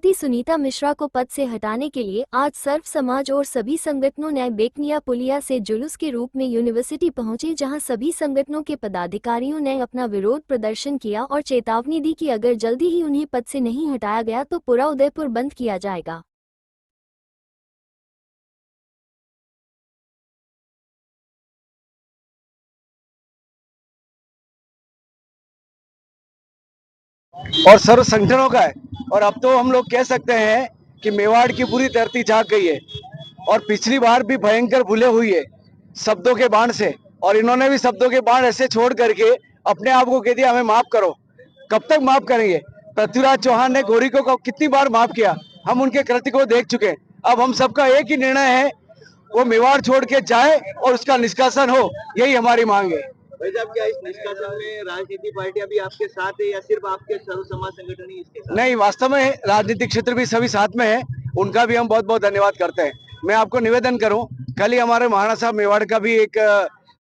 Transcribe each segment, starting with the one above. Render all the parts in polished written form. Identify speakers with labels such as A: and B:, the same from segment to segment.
A: सभापति सुनीता मिश्रा को पद से हटाने के लिए आज सर्व समाज और सभी संगठनों ने बेकनिया पुलिया से जुलूस के रूप में यूनिवर्सिटी पहुंचे, जहां सभी संगठनों के पदाधिकारियों ने अपना विरोध प्रदर्शन किया और चेतावनी दी कि अगर जल्दी ही उन्हें पद से नहीं हटाया गया तो पूरा उदयपुर बंद किया जाएगा।
B: और सर्व संगठनों का है। और अब तो हम लोग कह सकते हैं कि मेवाड़ की पूरी धरती जाग गई है और पिछली बार भी भयंकर भूले हुई है शब्दों के बाण से, और इन्होंने भी शब्दों के बाण ऐसे छोड़ करके अपने आप को कह दिया हमें माफ करो। कब तक माफ करेंगे? पृथ्वीराज चौहान ने गौरी को कितनी बार माफ किया, हम उनके कृत्य को देख चुके। अब हम सबका एक ही निर्णय है, वो मेवाड़ छोड़ के जाए और उसका निष्कासन हो, यही हमारी मांग है।
C: भाई साहब, क्या इस निष्कासन में राजनीतिक पार्टियां भी आपके साथ है या सिर्फ आपके सर्व समाज संगठन ही इसके साथ?
B: नहीं, वास्तव में राजनीतिक क्षेत्र भी सभी साथ में है, उनका भी हम बहुत बहुत धन्यवाद करते हैं। मैं आपको निवेदन करूं, कल ही हमारे महाराणा साहब मेवाड़ का भी एक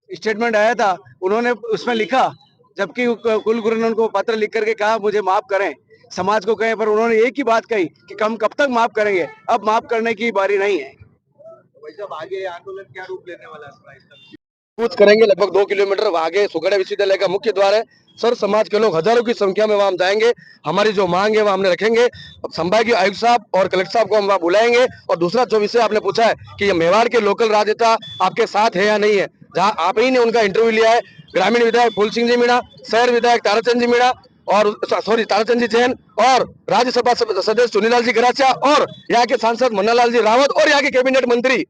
B: स्टेटमेंट आया था, उन्होंने उसमें लिखा, जबकि कुलगुरु ने उनको पत्र लिख करके कहा मुझे माफ करें, समाज को कहें, पर उन्होंने एक ही बात कही कि हम कब तक माफ करेंगे, अब माफ करने की बारी नहीं है।
C: भाई साहब, आगे आंदोलन क्या रूप लेने वाला है?
D: कुछ करेंगे। लगभग 2 किलोमीटर आगे सुखड़ा विश्वविद्यालय का मुख्य द्वार है। सर समाज के लोग हजारों की संख्या में वहां जाएंगे। हमारी जो मांग है वो हमने रखेंगे। संभागीय आयुक्त साहब और कलेक्टर साहब को हम वहां बुलाएंगे। और दूसरा जो विषय आपने पूछा है कि ये मेवाड़ के लोकल राजनेता आपके साथ है या नहीं है, जहाँ आप ही ने उनका इंटरव्यू लिया है, ग्रामीण विधायक फूल सिंह जी मीणा, शहर विधायक ताराचंद जी मीणा और ताराचंद जी जैन और राज्यसभा सदस्य चुनीलाल जी गरासिया और यहाँ के सांसद मन्नालाल जी रावत और यहाँ के कैबिनेट मंत्री,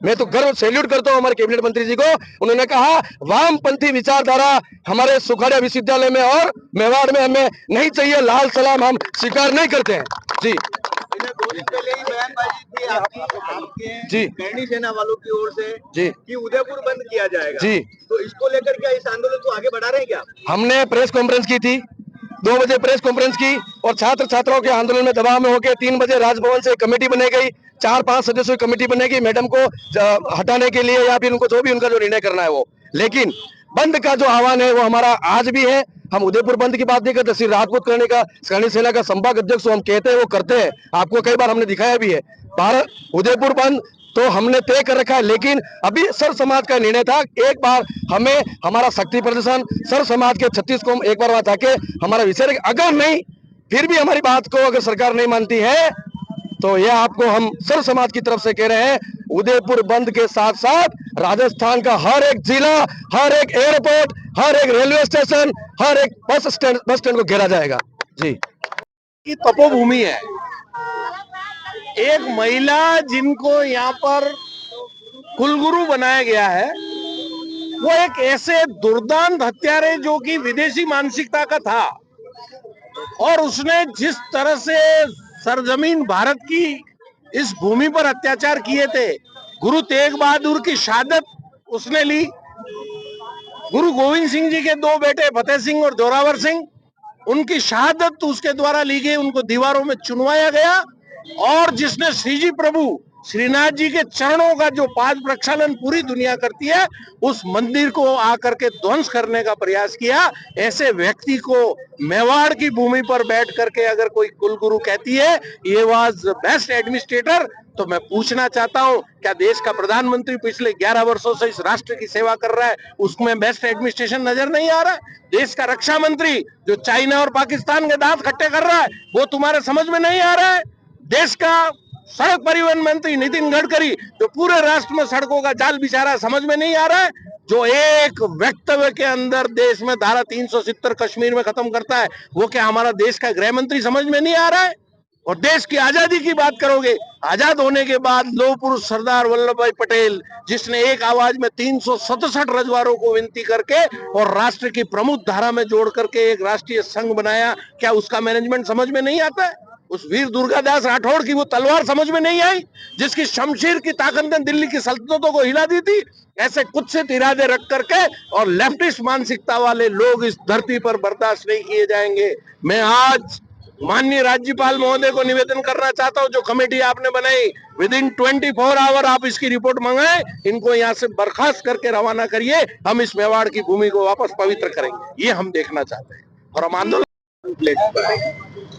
D: मैं तो गर्व सैल्यूट करता हूं हमारे कैबिनेट मंत्री जी को। उन्होंने कहा वामपंथी विचारधारा हमारे सुखाड़िया विश्वविद्यालय में और मेवाड़ में हमें नहीं चाहिए, लाल सलाम हम स्वीकार नहीं करते हैं। जी
C: 2 दिन पहले ही बयानबाजी थी आपके
D: जी
C: करणी सेना वालों की ओर से
D: जी
C: कि उदयपुर बंद किया जाएगा
D: जी,
C: तो इसको लेकर क्या इस आंदोलन को आगे बढ़ा रहे हैं क्या?
D: हमने प्रेस कॉन्फ्रेंस की थी, 2 बजे प्रेस कॉन्फ्रेंस की और छात्र छात्राओं के आंदोलन में दबाव में होकर 3 बजे राजभवन से कमेटी बनाई गई, 4-5 सदस्यों की कमेटी बनेगी मैडम को हटाने के लिए या फिर उनको जो भी उनका जो निर्णय करना है वो। लेकिन बंद का जो आह्वान है वो हमारा आज भी है। हम उदयपुर बंद की बात नहीं करते, सिर्फ राजपूत करने का करणी सेना का संभाग अध्यक्ष हम कहते हैं वो करते हैं, आपको कई बार हमने दिखाया भी है। भारत उदयपुर बंद तो हमने तय कर रखा है, लेकिन अभी सर समाज का निर्णय था एक बार हमें हमारा शक्ति प्रदर्शन सर समाज के 36 को एक बार वहां जाके हमारा विषय, अगर नहीं फिर भी हमारी बात को अगर सरकार नहीं मानती है तो यह आपको हम सर समाज की तरफ से कह रहे हैं, उदयपुर बंद के साथ साथ राजस्थान का हर एक जिला, हर एक एयरपोर्ट, हर एक रेलवे स्टेशन, हर एक बस स्टैंड को घेरा जाएगा। जी
E: की तपोभूमि है, एक महिला जिनको यहाँ पर कुलगुरु बनाया गया है वो एक ऐसे दुर्दांत हत्यारे जो कि विदेशी मानसिकता का था और उसने जिस तरह से सरजमीन भारत की इस भूमि पर अत्याचार किए थे, गुरु तेग बहादुर की शहादत उसने ली, गुरु गोविंद सिंह जी के 2 बेटे फतेह सिंह और जोरावर सिंह, उनकी शहादत उसके द्वारा ली गई, उनको दीवारों में चुनवाया गया और जिसने श्रीजी प्रभु श्रीनाथ जी के चरणों का जो पाद प्रक्षालन पूरी दुनिया करती है उस मंदिर को आकर के ध्वंस करने का प्रयास किया। ऐसे व्यक्ति को मेवाड़ की भूमि पर बैठ करके अगर कोई कुलगुरु कहती है ये वाज बेस्ट एडमिनिस्ट्रेटर, तो मैं पूछना चाहता हूं क्या देश का प्रधानमंत्री पिछले 11 वर्षों से इस राष्ट्र की सेवा कर रहा है, उसमें बेस्ट एडमिनिस्ट्रेशन नजर नहीं आ रहा है? देश का रक्षा मंत्री जो चाइना और पाकिस्तान के दांत खट्टे कर रहा है वो तुम्हारे समझ में नहीं आ रहा है? देश का सड़क परिवहन मंत्री नितिन गडकरी जो पूरे राष्ट्र में सड़कों का जाल बिछा रहा है, समझ में नहीं आ रहा है? जो एक वक्तव्य के अंदर देश में धारा 370 कश्मीर में खत्म करता है वो क्या हमारा देश का गृह मंत्री समझ में नहीं आ रहा है? और देश की आजादी की बात करोगे, आजाद होने के बाद लौह पुरुष सरदार वल्लभ भाई पटेल जिसने एक आवाज में 367 रजवाड़ों को विनती करके और राष्ट्र की प्रमुख धारा में जोड़ करके एक राष्ट्रीय संघ बनाया, क्या उसका मैनेजमेंट समझ में नहीं आता है? उस वीर दुर्गादास राठौड़ की वो तलवार समझ में नहीं आई जिसकी शमशीर की ताकत ने दिल्ली की सल्तनतों को हिला दी थी? ऐसे कुत्सित इरादे रख करके और लेफ्टिस्ट मानसिकता वाले लोग इस धरती पर बर्दाश्त नहीं किए जाएंगे। मैं आज माननीय राज्यपाल महोदय को निवेदन करना चाहता हूं, जो कमेटी आपने बनाई विद इन 24 आवर आप इसकी रिपोर्ट मंगाएं, इनको यहां से बर्खास्त करके रवाना करिए, हम इस मेवाड़ की भूमि को वापस पवित्र करेंगे, ये हम देखना चाहते हैं और हम आंदोलन
C: ले चुका है,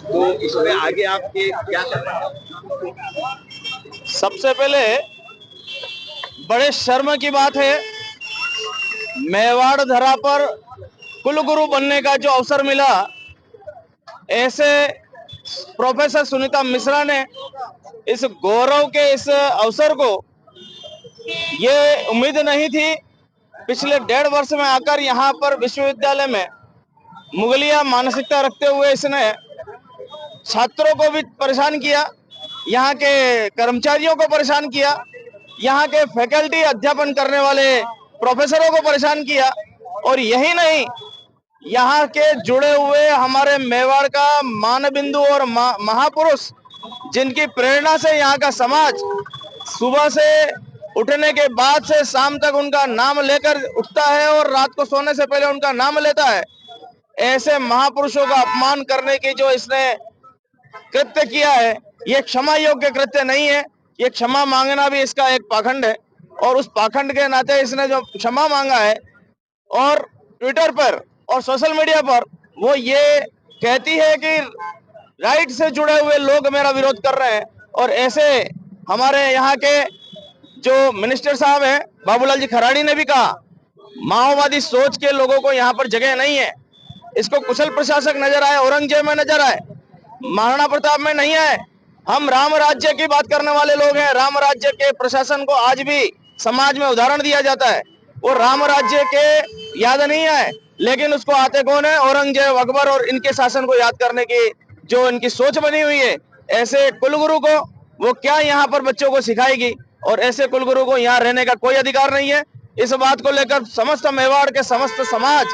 C: तो इसमें आगे आप क्या कर रहे हैं?
F: सबसे पहले बड़े शर्म की बात है, मेवाड़ धरा पर कुलगुरु बनने का जो अवसर मिला, ऐसे प्रोफेसर सुनीता मिश्रा ने इस गौरव के इस अवसर को, ये उम्मीद नहीं थी। पिछले 1.5 वर्ष में आकर यहाँ पर विश्वविद्यालय में मुगलिया मानसिकता रखते हुए इसने छात्रों को भी परेशान किया, यहाँ के कर्मचारियों को परेशान किया, यहाँ के फैकल्टी अध्यापन करने वाले प्रोफेसरों को परेशान किया। और यही नहीं, यहाँ के जुड़े हुए हमारे मेवाड़ का मानबिंदु और महापुरुष, जिनकी प्रेरणा से यहाँ का समाज सुबह से उठने के बाद से शाम तक उनका नाम लेकर उठता है और रात को सोने से पहले उनका नाम लेता है, ऐसे महापुरुषों का अपमान करने की जो इसने कृत्य किया है, ये क्षमा योग्य कृत्य नहीं है। ये क्षमा मांगना भी इसका एक पाखंड है, और उस पाखंड के नाते इसने जो क्षमा मांगा है और ट्विटर पर और सोशल मीडिया पर वो ये कहती है कि राइट से जुड़े हुए लोग मेरा विरोध कर रहे हैं। और ऐसे हमारे यहाँ के जो मिनिस्टर साहब हैं बाबूलाल जी खराड़ी ने भी कहा, माओवादी सोच के लोगों को यहाँ पर जगह नहीं है। इसको कुशल प्रशासक नजर आए, औरंगजेब में नजर आए, महाराणा प्रताप में नहीं आए। हम राम राज्य की बात करने वाले लोग हैं। राम राज्य के प्रशासन को आज भी समाज में उदाहरण दिया जाता है, वो राम राज्य के याद नहीं आए, लेकिन उसको आते कौन है? औरंगजेब, अकबर और इनके शासन को याद करने की जो इनकी सोच बनी हुई है। ऐसे कुलगुरु को वो क्या यहाँ पर बच्चों को सिखाएगी? और ऐसे कुलगुरु को यहाँ रहने का कोई अधिकार नहीं है। इस बात को लेकर समस्त मेवाड़ के समस्त समाज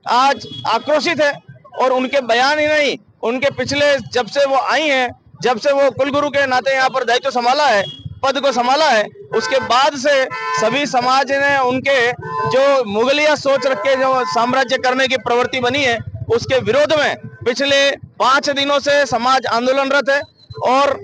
F: आज आक्रोशित है। और उनके बयान ही नहीं, उनके पिछले जब से वो आई हैं, जब से वो कुलगुरु के नाते यहाँ पर दायित्व संभाला है, पद को संभाला है, उसके बाद से सभी समाज ने उनके जो मुगलिया सोच रख के जो साम्राज्य करने की प्रवृत्ति बनी है, उसके विरोध में पिछले 5 दिनों से समाज आंदोलनरत है। और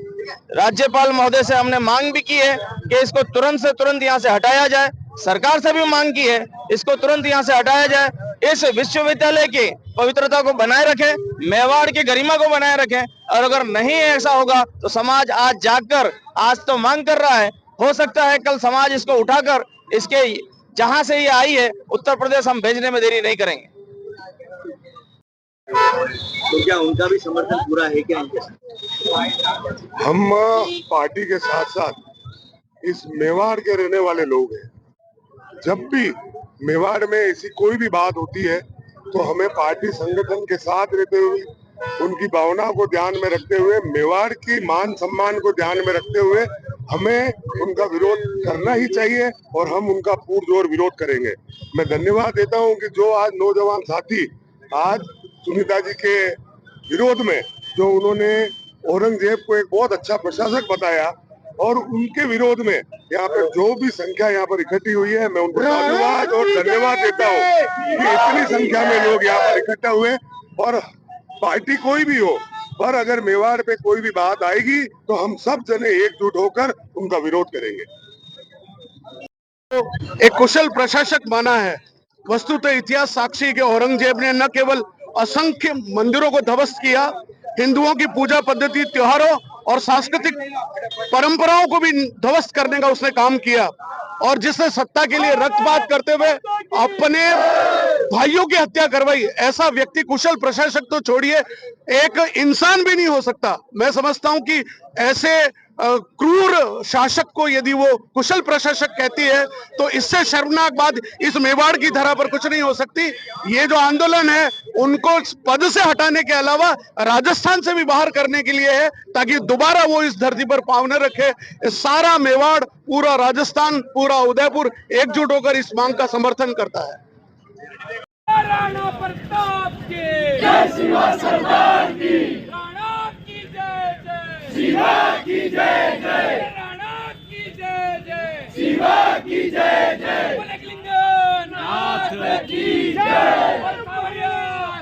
F: राज्यपाल महोदय से हमने मांग भी की है कि इसको तुरंत से तुरंत यहाँ से हटाया जाए। सरकार से भी मांग की है, इसको तुरंत यहाँ से हटाया जाए। इस विश्वविद्यालय की पवित्रता को बनाए रखें, मेवाड़ की गरिमा को बनाए रखें। और अगर नहीं ऐसा होगा तो समाज आज जागकर आज तो मांग कर रहा है, हो सकता है कल समाज इसको उठाकर इसके जहां से ये आई है उत्तर प्रदेश हम भेजने में देरी नहीं करेंगे।
C: तो क्या उनका भी समर्थन पूरा है क्या इनके साथ?
G: हम पार्टी के साथ साथ इस मेवाड़ के रहने वाले लोग हैं। जब भी मेवाड़ में ऐसी कोई भी बात होती है तो हमें पार्टी संगठन के साथ रहते हुए, उनकी भावना को ध्यान में रखते हुए, मेवाड़ की मान सम्मान को ध्यान में रखते हुए हमें उनका विरोध करना ही चाहिए और हम उनका पुरजोर विरोध करेंगे। मैं धन्यवाद देता हूं कि जो आज नौजवान साथी आज सुनीता जी के विरोध में जो उन्होंने औरंगजेब को एक बहुत अच्छा प्रशासक बताया और उनके विरोध में यहाँ पर जो भी संख्या यहाँ पर इकट्ठी हुई है, मैं उनको साधुवाद और धन्यवाद देता हूँ कि इतनी संख्या में लोग यहाँ पर इकट्ठा हुए। और पार्टी कोई भी हो, पर अगर मेवाड़ पे कोई भी बात आएगी तो हम सब जने एकजुट होकर उनका विरोध करेंगे।
E: एक कुशल प्रशासक माना है। वस्तुतः इतिहास साक्षी के औरंगजेब ने न केवल असंख्य मंदिरों को ध्वस्त किया, हिंदुओं की पूजा पद्धति, त्योहारों और सांस्कृतिक परंपराओं को भी ध्वस्त करने का उसने काम किया। और जिसने सत्ता के लिए रक्तपात करते हुए अपने भाइयों की हत्या करवाई, ऐसा व्यक्ति कुशल प्रशासक तो छोड़िए, एक इंसान भी नहीं हो सकता। मैं समझता हूं कि ऐसे क्रूर शासक को यदि वो कुशल प्रशासक कहती है तो इससे शर्मनाक बात इस मेवाड़ की धरा पर कुछ नहीं हो सकती। ये जो आंदोलन है उनको पद से हटाने के अलावा राजस्थान से भी बाहर करने के लिए है, ताकि दोबारा वो इस धरती पर पांव न रखे। सारा मेवाड़, पूरा राजस्थान, पूरा उदयपुर एकजुट होकर इस मांग का समर्थन करता है।
H: राणा प्रताप की जय, शिवा सरदार की राणा की जय जय, शिवा की जय जय, राणा की जय जय, शिवा की जय जय, नाथ की जय,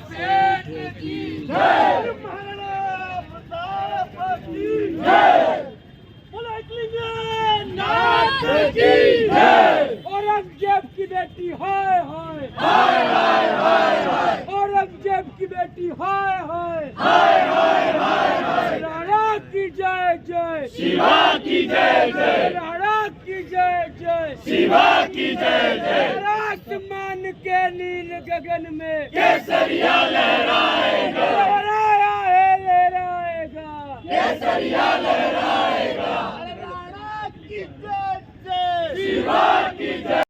H: सेठ की जय, महाराणा प्रताप की जय, नाथ की जय। औरंगजेब की बेटी हाय हाय हाय हाय हाय, औरंगजेब की बेटी हाय हाय जय जय, शिवा की जय जय, राणा की जय जय, शिवा की जय जय। आसमान के नील गगन में केसरिया लहराएगा, लहराया है लहराएगा, केसरिया लहराएगा। राणा की जय जय, शिवा की जय।